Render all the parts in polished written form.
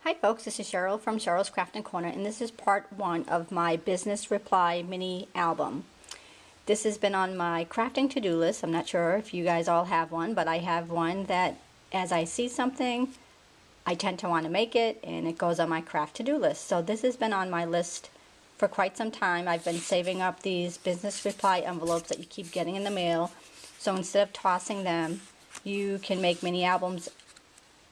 Hi folks, this is Cheryl from Cheryl's Crafting Corner, and this is part 1 of my business reply mini album. This has been on my crafting to-do list. I'm not sure if you guys all have one, but I have one that as I see something, I tend to want to make it, and it goes on my craft to-do list. So this has been on my list for quite some time. I've been saving up these business reply envelopes that you keep getting in the mail. So instead of tossing them, you can make mini albums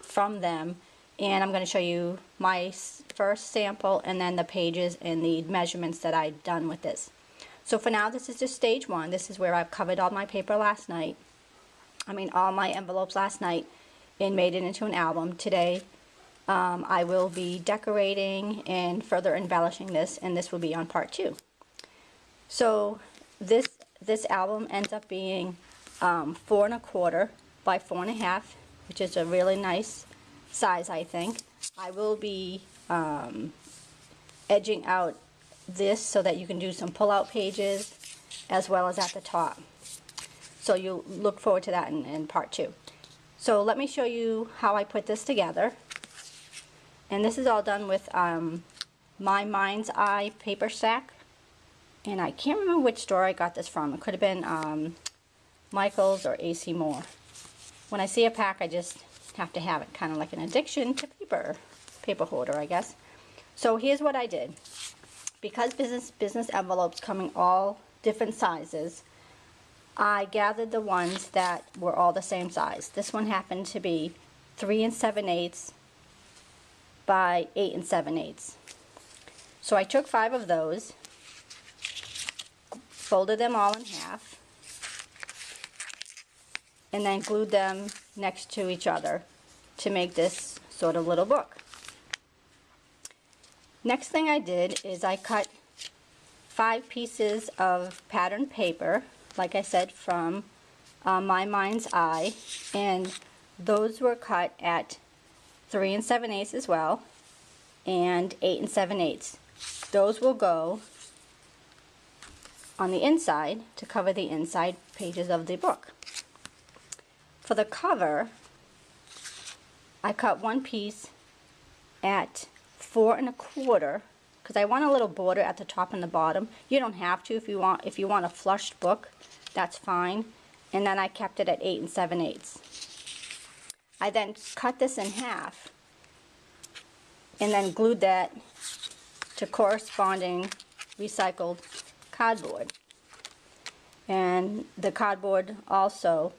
from them. And I'm going to show you my first sample and then the pages and the measurements that I've done with this. So for now, this is just stage 1. This is where I've covered all my paper last night. All my envelopes last night, and made it into an album. Today I will be decorating and further embellishing this, and this will be on part 2. So this album ends up being 4 1/4 by 4 1/2, which is a really nice size, I think. I will be edging out this so that you can do some pull-out pages as well as at the top. So you'll look forward to that in part 2. So let me show you how I put this together. And this is all done with my Mind's Eye paper stack. And I can't remember which store I got this from. It could have been Michael's or AC Moore. When I see a pack, I just have to have it, kind of like an addiction to paper holder, I guess. So here's what I did. Because business envelopes come in all different sizes, I gathered the ones that were all the same size. This one happened to be 3 7/8 by 8 7/8. So I took 5 of those, folded them all in half, and then glued them next to each other to make this sort of little book. Next thing I did is I cut 5 pieces of patterned paper, like I said, from my Mind's Eye, and those were cut at 3 7/8 as well, and 8 7/8. Those will go on the inside to cover the inside pages of the book. For the cover, I cut one piece at 4 1/4 because I want a little border at the top and the bottom. You don't have to if you want a flushed book, that's fine. And then I kept it at 8 7/8. I then cut this in half and then glued that to corresponding recycled cardboard. And the cardboard also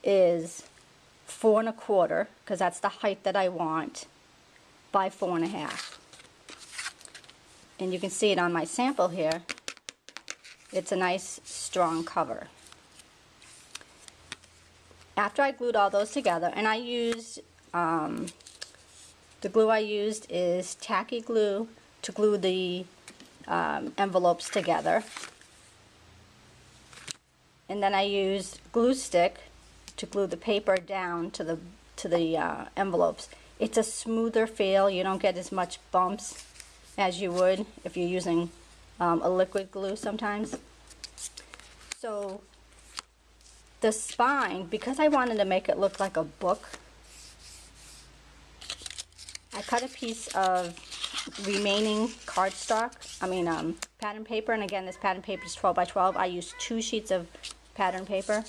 is 4 1/4 because that's the height that I want, by 4 1/2. And you can see it on my sample here. It's a nice strong cover. After I glued all those together, and I used the glue I used is tacky glue to glue the envelopes together, and then I used glue stick to glue the paper down to the envelopes. It's a smoother feel. You don't get as much bumps as you would if you're using a liquid glue sometimes. So the spine, because I wanted to make it look like a book, I cut a piece of remaining cardstock, pattern paper, and again this pattern paper is 12 by 12. I used 2 sheets of pattern paper.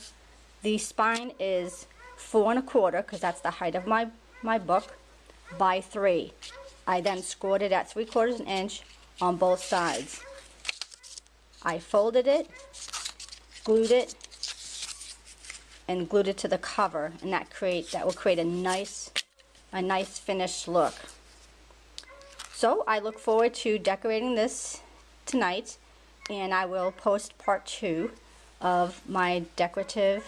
The spine is 4 1/4 because that's the height of my book, by 3. I then scored it at 3/4 inch on both sides. I folded it, glued it, and glued it to the cover, and that will create a nice finished look. So I look forward to decorating this tonight, and I will post part 2 of my decorative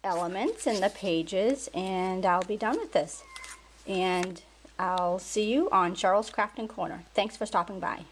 elements and the pages, and I'll be done with this. And I'll see you on Cheryl's Crafting Corner. Thanks for stopping by.